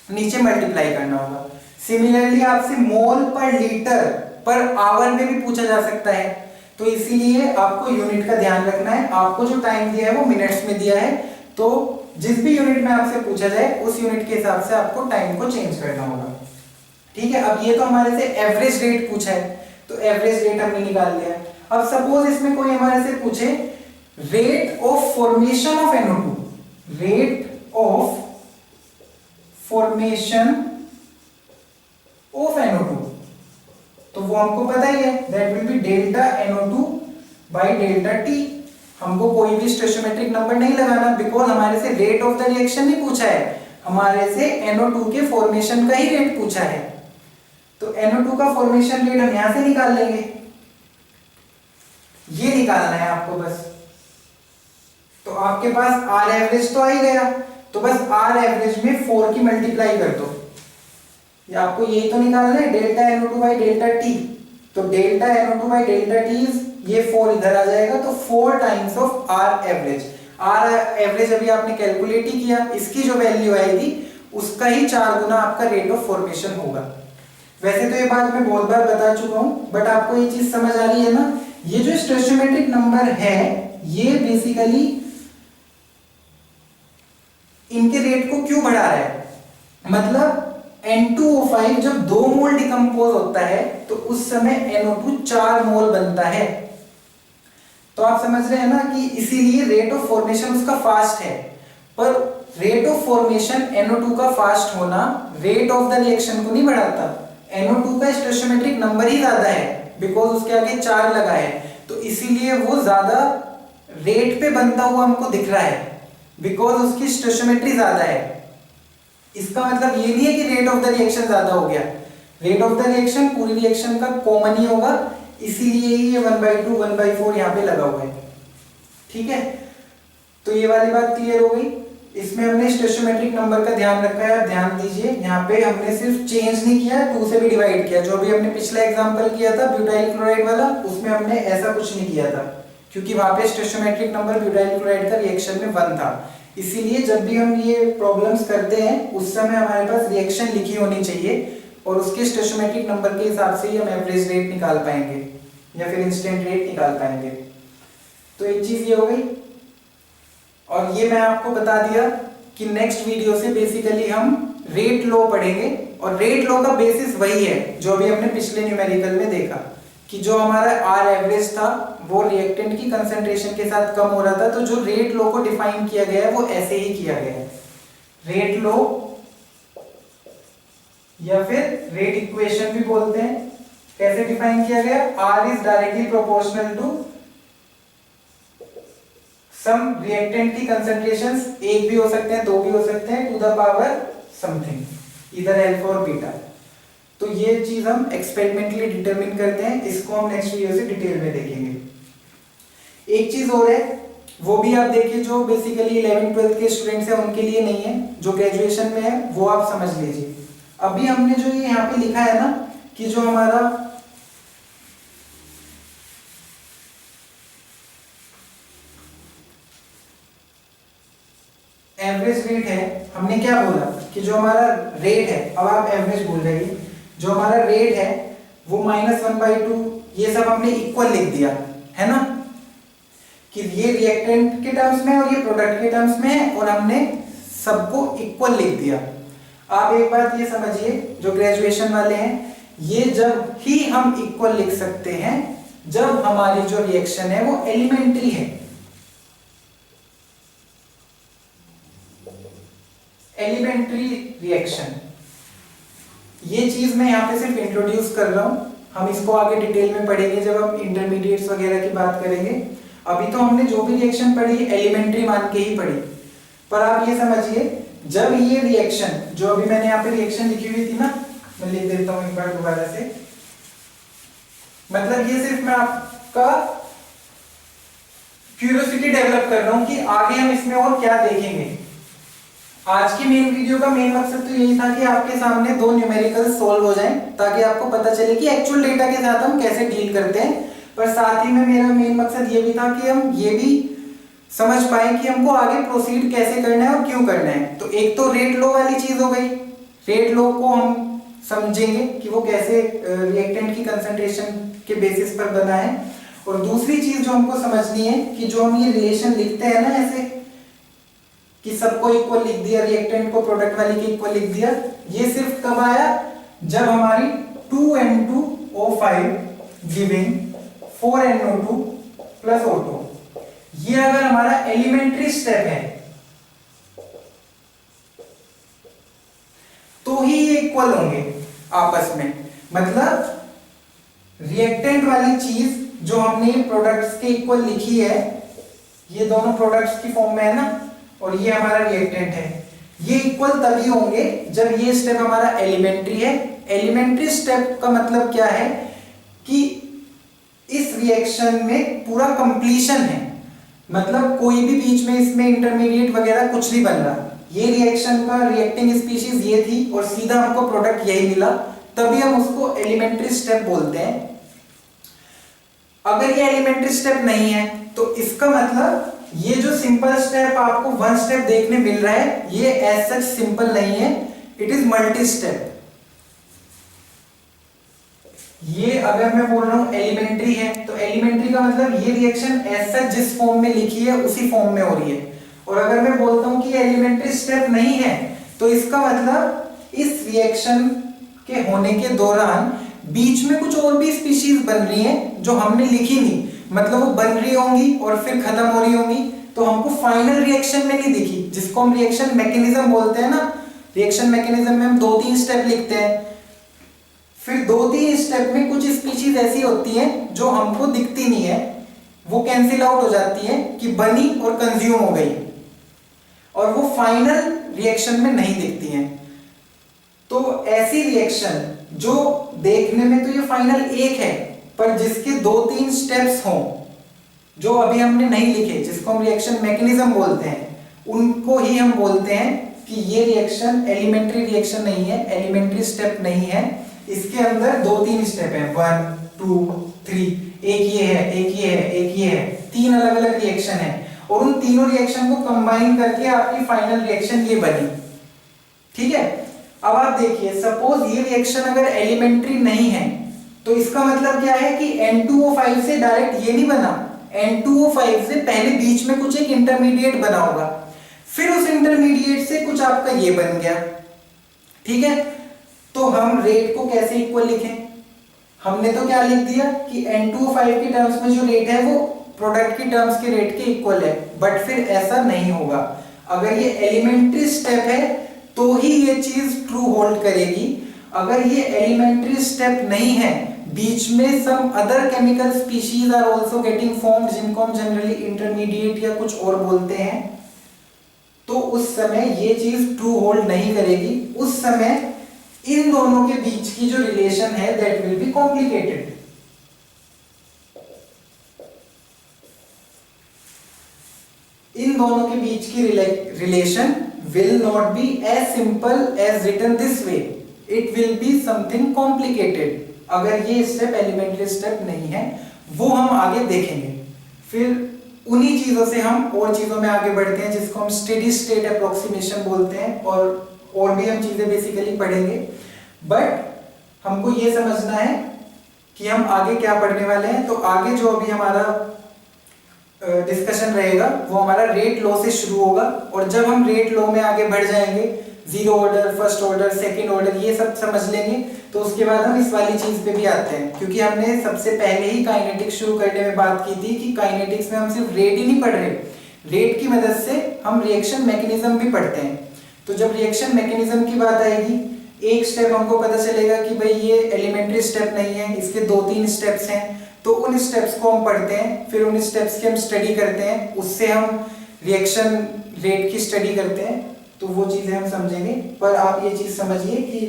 नीचे मल्टीप्लाई करना होगा. सिमिलरली आपसे मोल पर लीटर पर आवर में भी पूछा जा सकता है, तो इसीलिए आपको यूनिट का ध्यान रखना है. आपको जो टाइम दिया है वो मिनट्स में दिया है, तो जिस भी यूनिट में आपसे पूछा जाए उस यूनिट के हिसाब से आपको टाइम को चेंज करना होगा. ठीक है. अब ये तो हमारे से एवरेज रेट पूछा है, तो एवरेज रेट हमने निकाल लिया. अब सपोज इसमें कोई हमारे से पूछे rate of formation of NO2, rate of formation of NO2, तो वो हमको पता ही है, that will B delta NO2 bye delta T. हमको कोई भी स्टोइचोमेट्रिक नंबर नहीं लगाना, बिकॉज हमारे से रेट ऑफ द रिएक्शन नहीं पूछा है, हमारे से NO2 के फॉर्मेशन का ही रेट पूछा है. तो NO2 का फॉर्मेशन रेट हम यहां से निकाल लेंगे. ये निकालना है आपको बस. तो आपके पास आर एवरेज तो आ ही गया, तो बस आर एवरेज में 4 की मल्टीप्लाई कर दो. ये आपको यही तो निकालना है, delta NO2 by delta T. तो delta NO2 by delta T, ये 4 इधर आ जाएगा, तो 4 times of R average. R average अभी आपने कैलकुलेट ही किया, इसकी जो वैल्यू आएगी उसका ही 4 गुना आपका रेट ऑफ फॉर्मेशन होगा. वैसे तो ये बात मैं बहुत बार बता चुका हूं, बट आपको ये चीज समझ आ रही है ना? ये जो स्टोइचोमेट्रिक नंबर है ये बेसिकली इनके रेट को क्यों बढ़ा रहा है? मतलब N2O5 जब 2 मोल डिकम्पोज होता है तो उस समय NO2 4 मोल बनता है. तो आप समझ रहे हैं ना कि इसीलिए रेट ऑफ फॉर्मेशन उसका फास्ट है. पर रेट ऑफ फॉर्मेशन NO2 का फास्ट होना रेट ऑफ द रिएक्शन को नहीं बढ़ाता. NO2 का स्टोइचोमेट्रिक नंबर ही ज्यादा है, बिकॉज उसके आगे 4 लगा है, तो इसीलिए वो ज्यादा रेट पे बनता हुआ हमको दिख रहा है, बिकॉज उसकी स्टोइचोमेट्री ज्यादा है. इसका मतलब ये नहीं है कि रेट ऑफ द रिएक्शन ज्यादा हो गया. रेट ऑफ द रिएक्शन पूरी रिएक्शन का कॉमन ही होगा, इसीलिए ये 1/2 1/4 यहाँ पे लगा हुआ है. ठीक है. तो ये वाली बात क्लियर हो गई. इसमें हमने स्टोइचोमेट्रिक नंबर का ध्यान रखा है. आप ध्यान दीजिए, यहाँ पे हमने सिर्फ चेंज नहीं किया, 2 से भी डिवाइड किया. जो भी हमने पिछला एग्जांपल किया था ब्यूटाइल क्लोराइड वाला, उसमें हमने ऐसा कुछ नहीं किया था, क्योंकि वहां पे स्टोइचोमेट्रिक नंबर ब्यूटाइल क्लोराइड का रिएक्शन में 1 था. इसीलिए जब भी हम ये प्रॉब्लम्स करते हैं उस समय हमारे पास रिएक्शन लिखी होनी चाहिए और उसके स्टोइचोमेट्रिक नंबर के हिसाब से ही हम एवरेज रेट निकाल पाएंगे या फिर इंस्टेंट रेट निकाल पाएंगे। तो एक चीज ये हो गई, और ये मैं आपको बता दिया कि नेक्स्ट वीडियो से बेसिकली हम रेट लॉ पढ़ेंगे, और रेट लॉ का बेसिस वही है जो अभी हमने पिछले न्यूमेरिकल में देखा कि जो हमारा आर एवरेज था वो रिएक्टेंट की कंसंट्रेशन के साथ कम हो रहा था। तो जो रेट लॉ को डिफाइन किया गया है वो ऐसे ही किया गया है, रेट लॉ या फिर रेट इक्वेशन भी बोलते हैं। कैसे डिफाइन किया गया? R is directly proportional to some reactant की कंसंट्रेशंस, एक भी हो सकते हैं, दो भी हो सकते हैं, टू द पावर समथिंग, इधर अल्फा और बीटा। तो ये चीज हम एक्सपेरिमेंटली डिटरमिन करते हैं, इसको हम नेक्स्ट वीडियो से डिटेल में देखेंगे। एक चीज और है, वो भी आप देखिए, जो बेसिकली 11th-12th के स्टूडेंट्स हैं उनके लिए नहीं है, जो ग्रेजुएशन में है वो आप समझ लीजिए। अभी हमने जो ये यहाँ पे लिखा है ना कि जो हमारा एवरेज रेट है, हमने क्या बोला कि जो हमारा रेट है, अब आप एवरेज बोल रहे हैं, जो हमारा रेट है वो -1/2, ये सब हमने इक्वल लिख दिया है ना, कि ये रिएक्टेंट के टर्म्स में और ये प्रोडक्ट के टर्म्स में है, और हमने सबको इक्वल लिख दिया। आप एक बात ये समझिए, जो ग्रेजुएशन वाले हैं, ये जब ही हम इक्वल लिख सकते हैं जब हमारी जो रिएक्शन है वो एलिमेंट्री है। एलिमेंट्री रिएक्शन, ये चीज मैं यहां पे सिर्फ इंट्रोड्यूस कर रहा हूं, हम इसको आगे डिटेल में पढ़ेंगे जब हम इंटरमीडिएट्स वगैरह की बात करेंगे। अभी तो हमने जो भी रिएक्शन पढ़ी एलिमेंट्री मान के ही पढ़ी, पर आप ये समझिए जब ये रिएक्शन, जो अभी मैंने यहाँ पे रिएक्शन लिखी हुई थी ना, मैं लिख देता हूं एक बार दोबारा से, मतलब ये सिर्फ मैं आपका क्यूरियोसिटी डेवलप कर रहा हूं कि आगे हम इसमें और क्या देखेंगे। आज की मेन वीडियो का मेन मकसद तो यही था कि आपके सामने दो न्यूमेरिकल सॉल्व हो जाएं, ताकि आपको पता चले कि एक्चुअल डेटा के साथ हम कैसे डील करते हैं। पर साथ ही में मेरा मेन मकसद ये भी था कि हम ये भी समझ पाए कि हमको आगे प्रोसीड कैसे करना है और क्यों करना है। तो एक तो रेट लॉ वाली चीज हो गई, रेट लॉ को हम समझेंगे कि वो कैसे रिएक्टेंट की कंसंट्रेशन के बेसिस पर बना है, और दूसरी चीज जो हमको समझनी है कि जो हम ये रिलेशन लिखते हैं ना ऐसे कि सबको इक्वल लिख दिया, रिएक्टेंट को प्रोडक्ट वाली के इक्वल लिख दिया, ये सिर्फ कब आया जब हमारी 2N2O5 giving 4NO2 plus O2, ये अगर हमारा एलिमेंट्री स्टेप है तो ही ये इक्वल होंगे आपस में। मतलब रिएक्टेंट वाली चीज जो हमने प्रोडक्ट्स के इक्वल लिखी है, ये दोनों प्रोडक्ट्स की फॉर्म में है ना, और ये हमारा रिएक्टेंट है, ये इक्वल तभी होंगे जब ये स्टेप हमारा एलिमेंट्री है। एलिमेंट्री स्टेप का मतलब क्या है कि इस रिएक्शन में पूरा कंप्लीशन है, मतलब कोई भी बीच में इसमें इंटरमीडिएट वगैरह कुछ नहीं बन रहा। ये रिएक्शन का रिएक्टिंग स्पीशीज ये थी और सीधा हमको प्रोडक्ट यही मिला, तभी हम उसको एलिमेंट्री स्टेप बोलते हैं। अगर ये एलिमेंट्री स्टेप नहीं है तो इसका मतलब ये जो सिंपल स्टेप आपको वन स्टेप देखने मिल रहा है, ये एज सच सिंपल नहीं है, इट इज मल्टी स्टेप। ये अगर मैं बोल रहा हूं एलिमेंट्री है, तो एलिमेंट्री का मतलब ये रिएक्शन एज सच जिस फॉर्म में लिखी है उसी फॉर्म में हो रही है। और अगर मैं बोलता हूं कि एलिमेंट्री स्टेप नहीं है, तो इसका मतलब इस रिएक्शन के होने के दौरान बीच में कुछ और भी स्पीशीज बन रही हैं जो हमने लिखी नहीं, मतलब वो बन रही होंगी और फिर खत्म हो रही होंगी, तो हमको फाइनल रिएक्शन में नहीं दिखी, जिसको हम रिएक्शन मैकेनिज्म बोलते हैं ना। रिएक्शन मैकेनिज्म में हम 2-3 स्टेप लिखते हैं, फिर 2-3 स्टेप में कुछ स्पीशीज ऐसी होती हैं जो हमको दिखती नहीं है, वो कैंसिल आउट हो जाती है कि बनी और कंज्यूम हो गई, और वो फाइनल रिएक्शन में नहीं दिखती हैं। तो ऐसी रिएक्शन जो देखने में तो ये फाइनल एक है, पर जिसके 2-3 स्टेप्स हों जो अभी हमने नहीं लिखे, जिसको हम रिएक्शन मैकेनिज्म बोलते हैं, उनको ही हम बोलते हैं कि ये रिएक्शन एलिमेंट्री रिएक्शन नहीं है, एलिमेंट्री स्टेप नहीं है। इसके अंदर 2-3 स्टेप है, 1, 2, 3, एक ये है, एक ये है, एक ये है, 3 अलग अलग रिएक्शन है। और उन तीनों रिएक्शन को कंबाइन करके आपकी फाइनल रिएक्शन ये बनी। ठीक है, अब आप देखिए सपोज ये रिएक्शन अगर एलिमेंट्री नहीं है तो इसका मतलब क्या है कि N2O5 से डायरेक्ट ये नहीं बना, N2O5 से पहले बीच में कुछ एक इंटरमीडिएट बना होगा, फिर उस इंटरमीडिएट से कुछ आपका ये बन गया। ठीक है, तो हम रेट को कैसे इक्वल लिखें? हमने तो क्या लिख दिया कि N2O5 के टर्म्स में जो रेट है वो प्रोडक्ट की टर्म्स के रेट के इक्वल है, बट फिर ऐसा नहीं होगा। अगर ये एलिमेंट्री स्टेप है तो ही ये चीज ट्रू होल्ड करेगी। अगर ये एलिमेंट्री स्टेप नहीं है, बीच में some other chemical species are also getting formed, जिनको हम जनरली इंटरमीडिएट या कुछ और बोलते हैं, तो उस समय ये चीज ट्रू होल्ड नहीं करेगी। उस समय इन दोनों के बीच की जो रिलेशन है दैट विल बी कॉम्प्लिकेटेड। इन दोनों के बीच की relation will not be as simple as written this way, it will be something complicated। अगर ये स्टेप एलिमेंट्री स्टेप नहीं है, वो हम आगे देखेंगे। फिर उन्हीं चीजों से हम और चीजों में आगे बढ़ते हैं जिसको हम स्टेडी स्टेट अप्रोक्सीमेशन बोलते हैं, और भी हम चीजें बेसिकली पढ़ेंगे। बट हमको ये समझना है कि हम आगे क्या पढ़ने वाले हैं। तो आगे जो अभी हमारा डिस्कशन रहेगा वो हमारा रेट लॉ से शुरू होगा, और जब हम रेट लॉ में आगे बढ़ जाएंगे, zero order, first order, second order, ये सब समझ लेंगे, तो उसके बाद हम इस वाली चीज पे भी आते हैं। क्योंकि हमने सबसे पहले ही काइनेटिक्स शुरू करने में बात की थी कि काइनेटिक्स में हम सिर्फ रेट ही नहीं पढ़ रहे, रेट की मदद से हम रिएक्शन मैकेनिज्म भी पढ़ते हैं। तो जब रिएक्शन मैकेनिज्म की बात आएगी, एक स्टेप हमको पता चलेगा कि भाई ये एलिमेंट्री स्टेप नहीं है, इसके 2-3 स्टेप्स हैं, तो उन स्टेप्स को हम पढ़ते हैं, फिर उन स्टेप्स की हम स्टडी करते हैं, उससे हम रिएक्शन रेट की स्टडी करते हैं, तो वो चीजें हम समझेंगे। पर आप ये चीज समझिए कि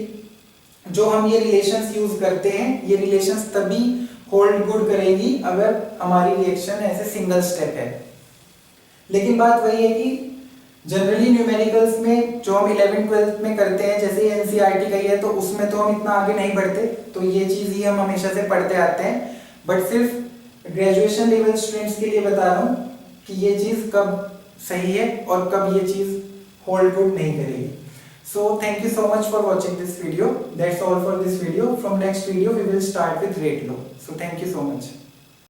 जो हम ये रिलेशंस यूज करते हैं, ये रिलेशंस तभी होल्ड गुड करेगी अगर हमारी रिएक्शन ऐसे सिंगल स्टेप है। लेकिन बात वही है कि जनरली न्यूमेरिकल्स में जो हम 11th-12th में करते हैं, जैसे एनसीईआरटी का ही है, तो उसमें तो हम इतना आगे नहीं बढ़ते, तो ये चीज ही हम हमेशा से पढ़ते आते हैं। बट सिर्फ ग्रेजुएशन लेवल स्टूडेंट्स के लिए बता रहा हूँ कि ये चीज कब सही है और कब ये चीज होल्ड गुड नहीं करेगी। So thank you so much for watching this video. That's all for this video. From next video we will start with rate law. So thank you so much.